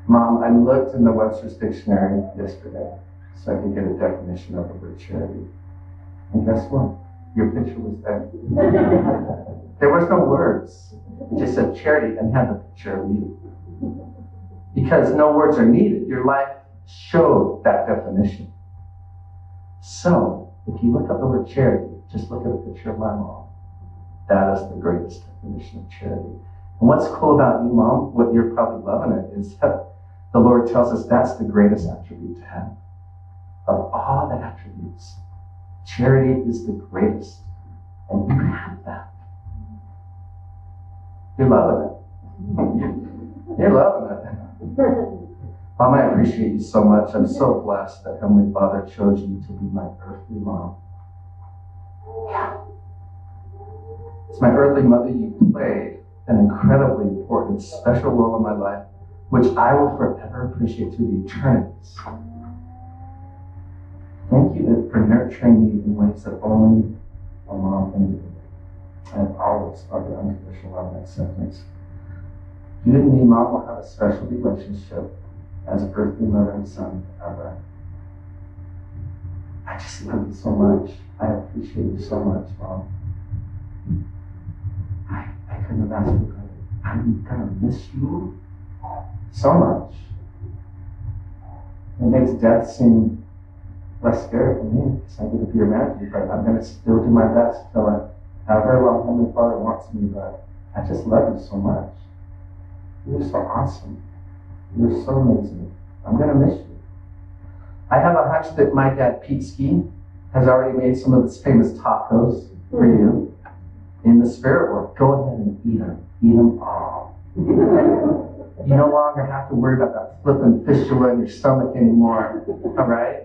Mom, I looked in the Webster's Dictionary yesterday so I could get a definition of the word charity. And guess what? Your picture was there. There was no words. It just said charity and had the picture of you. Because no words are needed. Your life showed that definition. So, if you look up the word charity, just look at a picture of my mom. That is the greatest definition of charity. And what's cool about you, Mom, what you're probably loving it, is that the Lord tells us that's the greatest attribute to have. Of all the attributes, charity is the greatest. And you have that. You're loving it. You're loving it. Mom, I appreciate you so much. I'm so blessed that Heavenly Father chose you to be my earthly mom. Yeah. As my earthly mother, you played an incredibly important, special role in my life, which I will forever appreciate through the eternities. Thank you for nurturing me in ways that only a mom can do. I have always loved your unconditional love and acceptance. You and me, Mom, will have a special relationship as earthly mother and son forever. I just love you so much. I appreciate you so much, Mom. I couldn't have asked for better. I'm gonna miss you so much. It makes death seem less scary for me because I get to be around you, but I'm gonna still do my best till however long Heavenly Father wants me, but I just love you so much. You're so awesome. You're so amazing. I'm gonna miss you. I have a hunch that my dad, Pete Ski, has already made some of his famous tacos for you in the spirit world. Go ahead and eat them. Eat them all. You no longer have to worry about that flipping fistula in your stomach anymore. All right?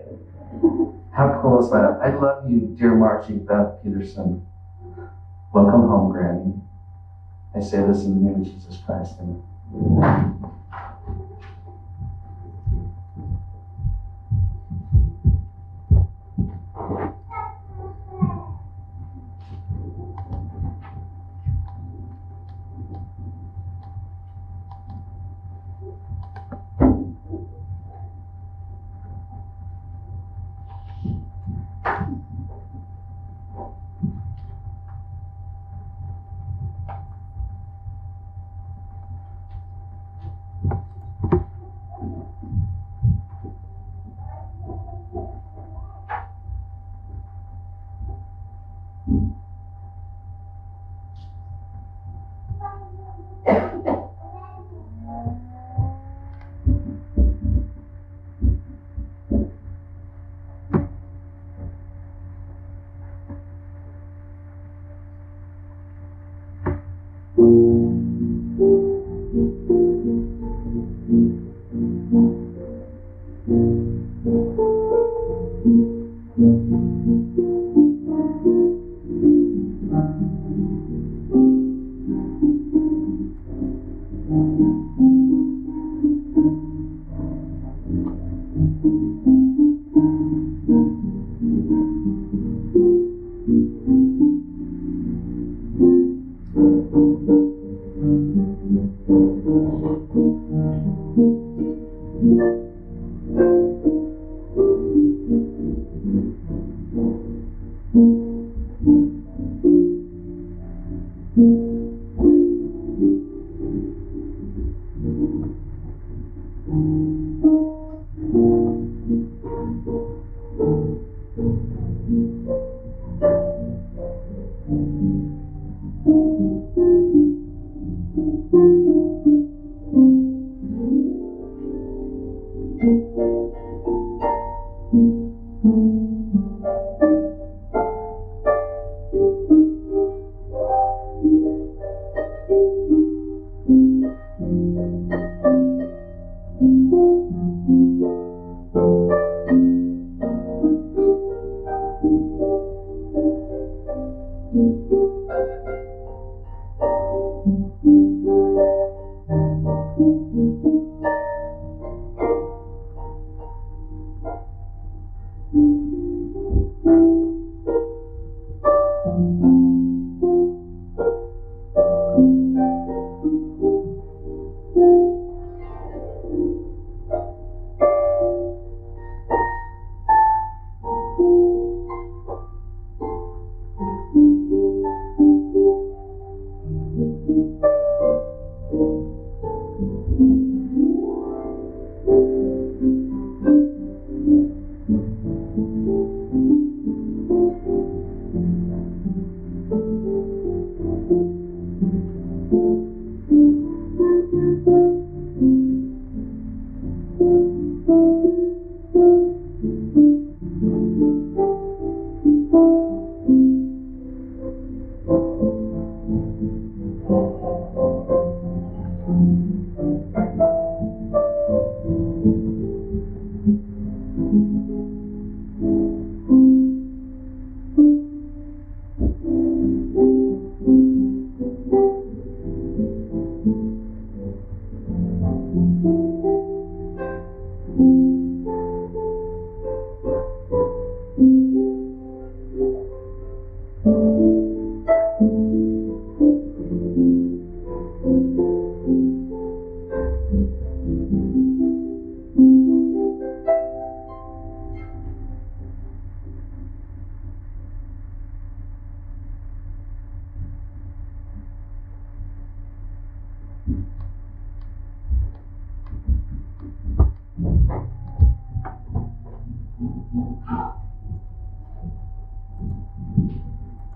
How cool is that? I love you, dear Marjie Beth Peterson. Welcome home, Granny. I say this in the name of Jesus Christ. Amen.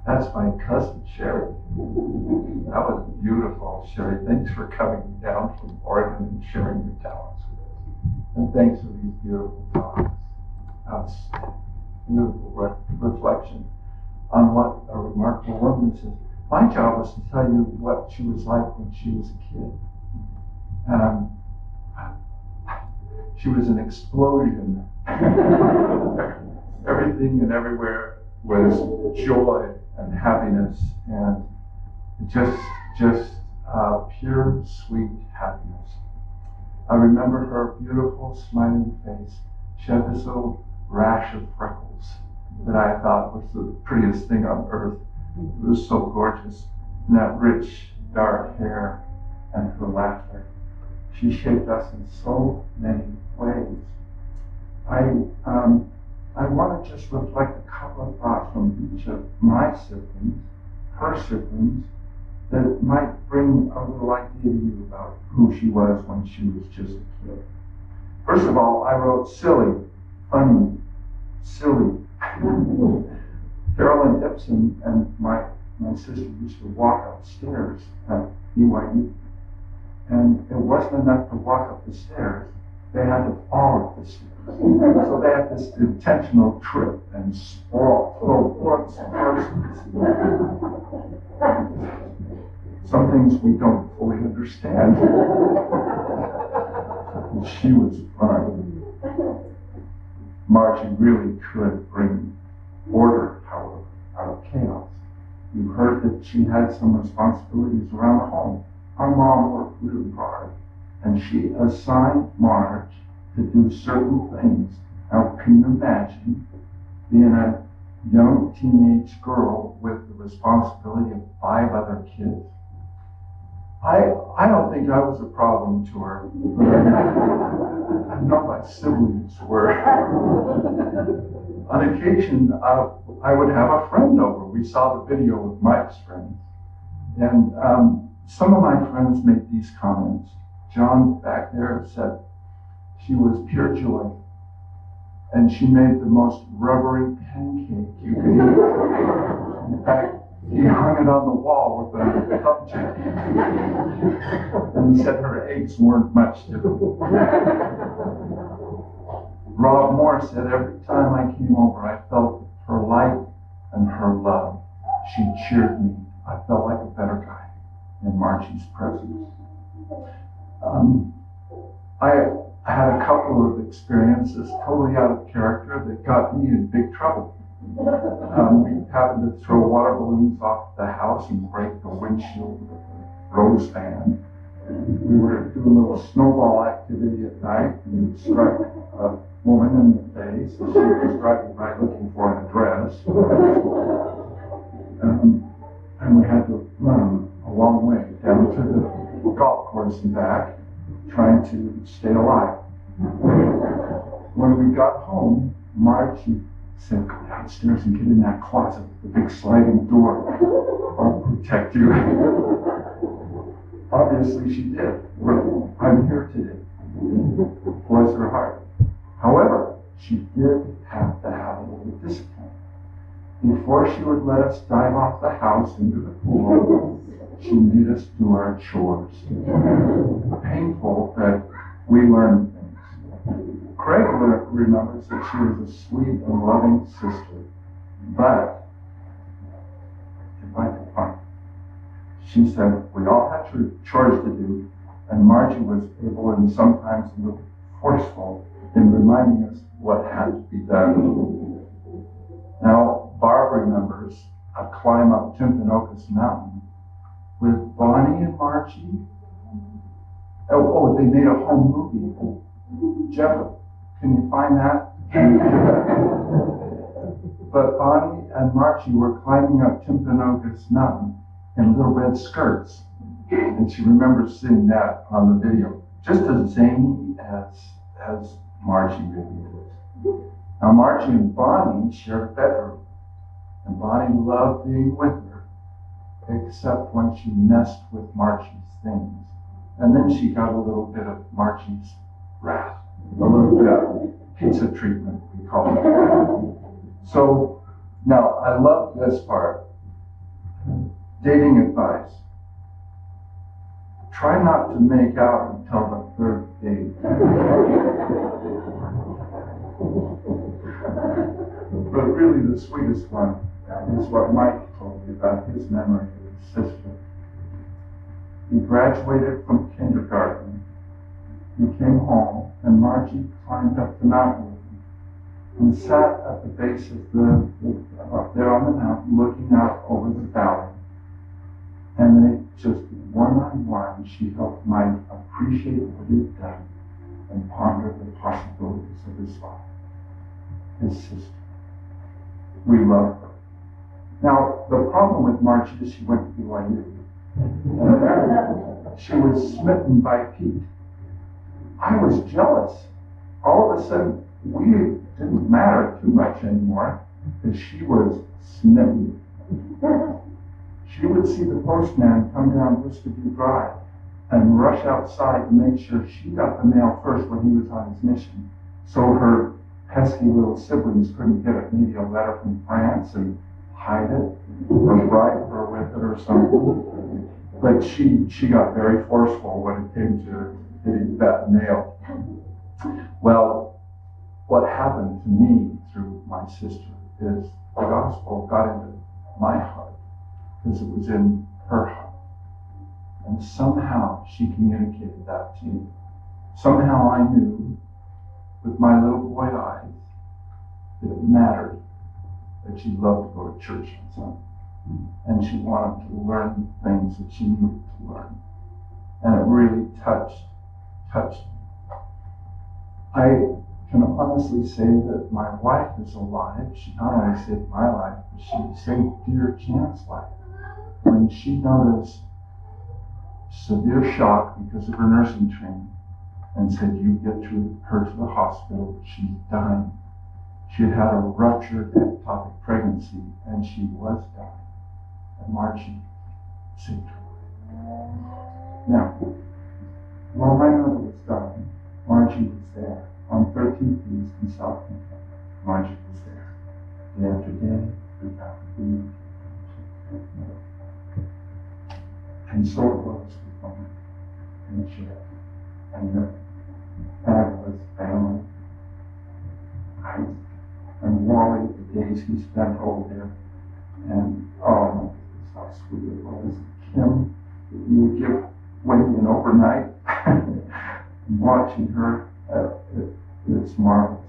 That's my cousin, Sherry. That was beautiful, Sherry. Thanks for coming down from Oregon and sharing your talents with us. And thanks for these beautiful talks. That's beautiful reflection on what a remarkable woman this is. My job was to tell you what she was like when she was a kid. She was an explosion. Everything and everywhere was joy and happiness and just pure, sweet happiness. I remember her beautiful, smiling face. She had this little rash of freckles that I thought was the prettiest thing on earth. It was so gorgeous. And that rich, dark hair and her laughter. She shaped us in so many ways. I want to just reflect a couple of thoughts from each of my siblings, her siblings, that might bring a little idea to you about who she was when she was just a kid. First of all, I wrote silly, funny, silly. Carolyn Ibsen and my sister used to walk upstairs at BYU. And it wasn't enough to walk up the stairs, they had to fall up the stairs. So they had this intentional trip and sprawl, throw some things we don't fully understand. She was fun. Margie really could bring order, however, out of chaos. You heard that she had some responsibilities around the home. Our mom worked really hard, and she assigned Marge to do certain things. Now, can you imagine being a young teenage girl with the responsibility of 5 other kids? I don't think I was a problem to her, but I know my siblings were. On occasion, I would have a friend over. We saw the video with Mike's friends, and some of my friends made these comments. John back there said she was pure joy, and she made the most rubbery pancake you could eat. In fact, he hung it on the wall with a cupcake, and he said her eggs weren't much different. Rob Moore said every time I came over, I felt her light and her love. She cheered me. I felt like a better guy in Margie's presence. I had a couple of experiences totally out of character that got me in big trouble. We happened to throw water balloons off the house and break the windshield of the Rose van. We were doing a little snowball activity at night and struck a woman in the face. She was driving by looking for an address. And we had to run a long way down to the golf course and back, trying to stay alive. When we got home, Margie said, "Go downstairs and get in that closet with the big sliding door. I'll protect you." Obviously she did. I'm here today. Bless her heart. However, she did have to have a little discipline. Before she would let us dive off the house into the pool, she made us do our chores. Painful, but we learned things. Craig remembers that she was a sweet and loving sister, but if I could find, she said we all had chores to do, and Margie was able and sometimes a little forceful in reminding us what had to be done. Now, Barb remembers a climb up Timpanogos Mountain with Bonnie and Margie. Oh, they made a home movie. Jeff, can you find that? But Bonnie and Margie were climbing up Timpanogos Mountain in little red skirts. And she remembers seeing that on the video. Just as zany as Margie really is. Now Margie and Bonnie shared a bedroom. And Bonnie loved being with her, except when she messed with Margie's things. And then she got a little bit of Margie's wrath, a little bit of pizza treatment, we call it. So now I love this part. Dating advice. Try not to make out until the third date. But really the sweetest one is what Mike told me about his memory of his sister. He graduated from kindergarten. He came home, and Margie climbed up the mountain with him and sat at the base of up there on the mountain, looking out over the valley. And they just one-on-one, she helped Mike appreciate what he had done and ponder the possibilities of his life. His sister. We love her. Now, the problem with Margie is she went to BYU. And she was smitten by Pete. I was jealous. All of a sudden, we didn't matter too much anymore because she was smitten. She would see the postman come down Wisterbee Drive and rush outside to make sure she got the mail first when he was on his mission, so her pesky little siblings couldn't get it, maybe a letter from France and hide it or bribe her with it or something. But she got very forceful when it came to getting that mail. Well, what happened to me through my sister is the gospel got into my heart because it was in her heart. And somehow she communicated that to me. Somehow I knew with my little boy eyes that it mattered that she loved to go to church on Sunday. And she wanted to learn things that she needed to learn. And it really touched me. I can honestly say that my wife is alive. She not only saved my life, but she saved dear Jan's life. When she noticed severe shock because of her nursing training and said, you get her to the hospital, she's dying. She had had a ruptured ectopic pregnancy and she was dying. And Margie saved her life. Now, while my mother was dying, Margie was there. On 13th East in South Kentucky, Margie was there. Day after day, week after week. And so it was with Mama and Jeff and her fabulous family. And Wally, the days he spent over there. And oh my goodness, how sweet it was. Kim, you would give Wendy an overnight and watching her. It's marvelous.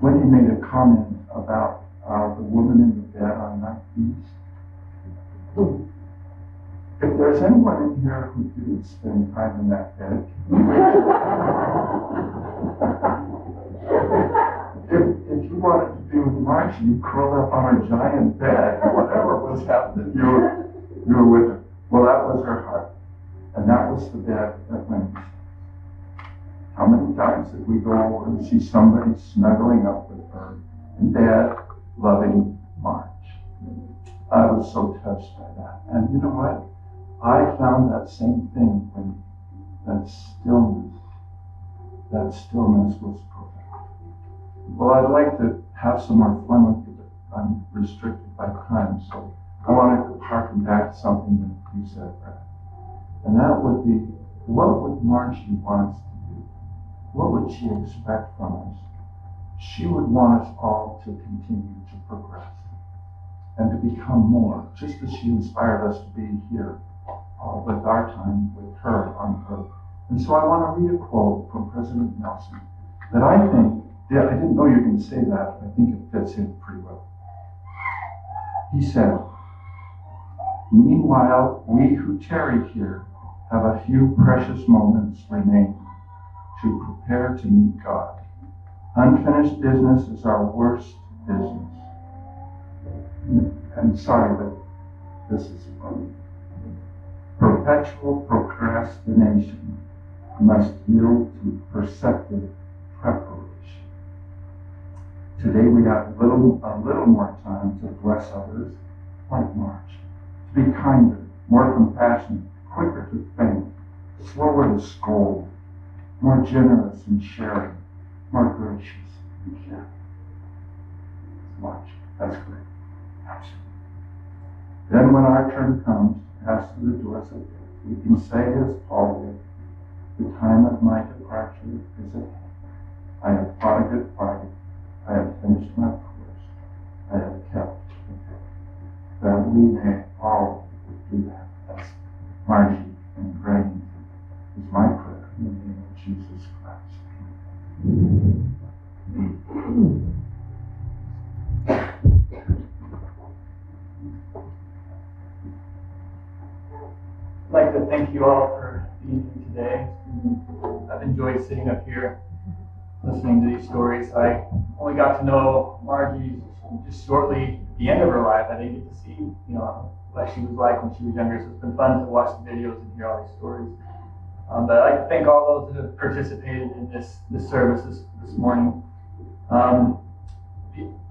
Wendy made a comment about the woman in the bed on 9th East. If there's anyone in here who didn't spend time in that bed, if you wanted to be with Margie, you curled up on her giant bed, whatever was happening, you were with her. Well, that was her heart. And that was the bed that Wendy. How many times did we go over and see somebody snuggling up with her in bed, loving Marge? I was so touched by that. And you know what? I found that same thing when that stillness was profound. Well, I'd like to have some more fun with you, but I'm restricted by time, so I want to harken back to something that you said, Brad. And that would be, what would Margie want us to do? What would she expect from us? She would want us all to continue to progress and to become more, just as she inspired us to be here with our time with her on earth. And so I want to read a quote from President Nelson that I think, I didn't know you were going to say that, but I think it fits in pretty well. He said, meanwhile, we who tarry here have a few precious moments remaining to prepare to meet God. Unfinished business is our worst business. I'm sorry, but this is wrong. Perpetual procrastination must yield to perceptive preparation. Today we have a little more time to bless others, like Marge, to be kinder, more compassionate, quicker to think, slower to scold, more generous and sharing, more gracious and gentle. Much. That's great. Absolutely. Then when our turn comes to pass through the doors of death, we can say as Paul did, the time of my departure is at hand. I have fought a good fight. I have finished my course. I have kept the faith. That we may all do that. That's Margie and Greg is my prayer in the name of Jesus Christ. I'd like to thank you all for being here today. I've enjoyed sitting up here listening to these stories. I only got to know Margie just shortly at the end of her life. I didn't get to see, what she was like when she was younger. So it's been fun to watch the videos and hear all these stories. But I'd like to thank all those that have participated in this service this morning.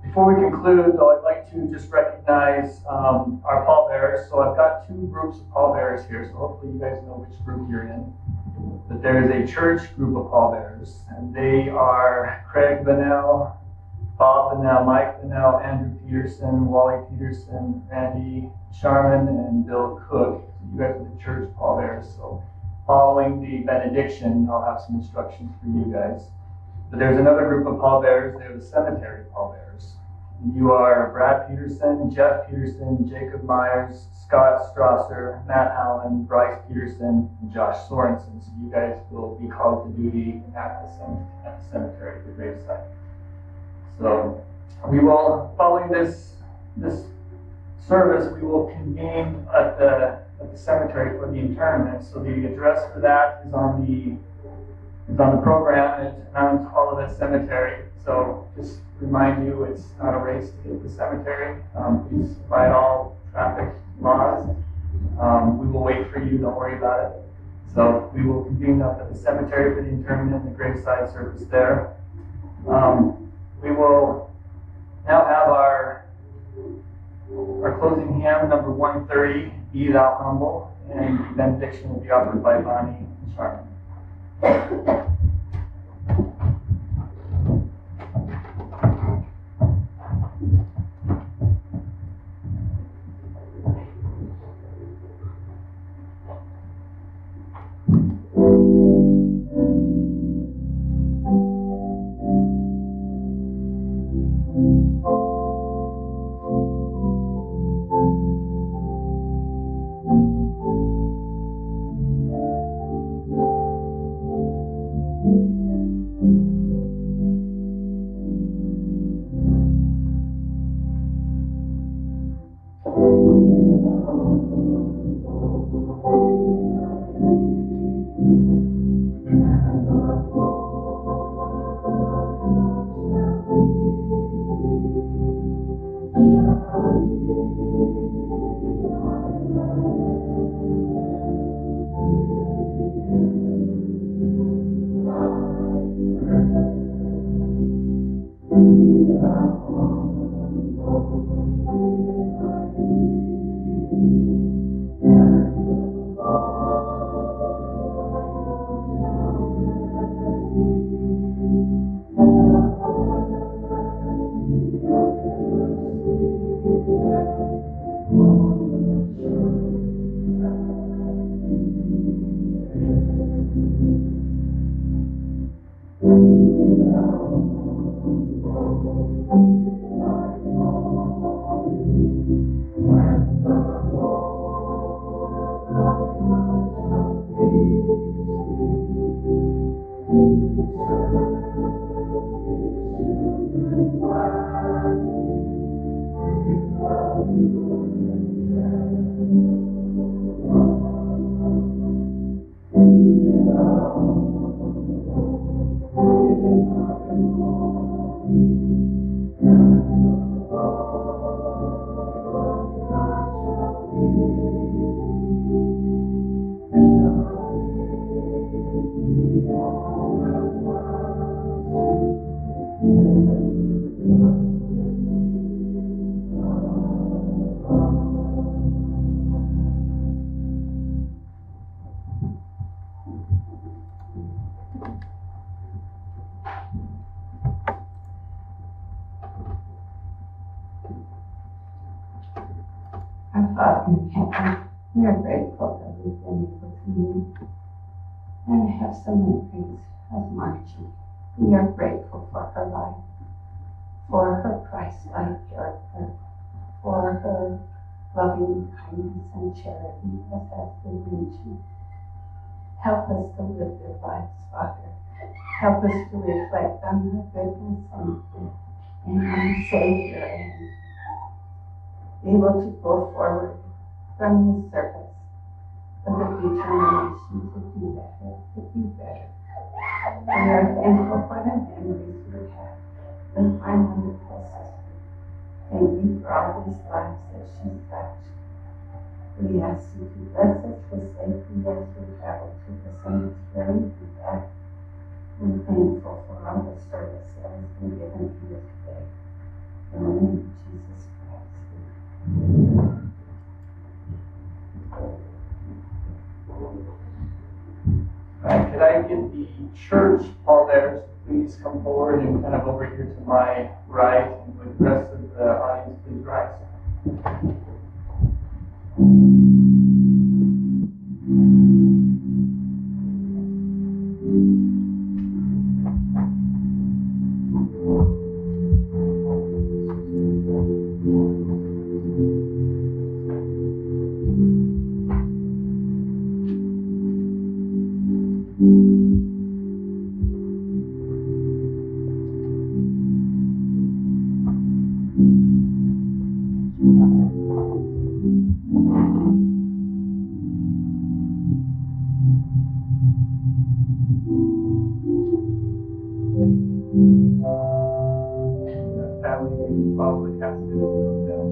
Before we conclude, though, I'd like to just recognize our pallbearers. So I've got 2 groups of pallbearers here, so hopefully you guys know which group you're in. But there is a church group of pallbearers, and they are Craig Bennell, Bob Bennell, Mike Bennell, Andrew Peterson, Wally Peterson, Randy Sharman, and Bill Cook. So you guys are the church pallbearers. So following the benediction, I'll have some instructions for you guys. But there's another group of pallbearers. They're the cemetery pallbearers. You are Brad Peterson, Jeff Peterson, Jacob Myers, Scott Strasser, Matt Allen, Bryce Peterson, and Josh Sorensen. So you guys will be called to duty at the cemetery, the gravesite. So we will, following this service, we will convene at the cemetery for the interment. So the address for that is on the program at Mount Olivet Cemetery. So just remind you, it's not a race to get to the cemetery. Please abide all traffic laws. We will wait for you, don't worry about it. So we will convene up at the cemetery for the interment and the graveside service there. We will now have our closing hymn, number 130, Be Thou Humble, and the benediction will be offered by Bonnie and Sharman. Father in heaven, we are grateful that we've been able to meet and have some memories of Margie. We are grateful for her life, for her Christ-like character, for her loving kindness and charity, as has been mentioned. Help us to live their lives, Father. Help us to reflect on her goodness and our Savior, and be able to go forward from this service with a determination to do better, to be better. We are thankful for the memories we have with my wonderful sister. Thank you for all these lives that she's touched. We ask you to bless us with safety as we travel to the cemetery and back. We're thankful for all the service that has been given here today. In the name of Jesus Christ. Could I get the church pallbearers to please come forward and kind of over here to my right, and with the rest of the audience, please rise. Family, can follow the casket as it goes down.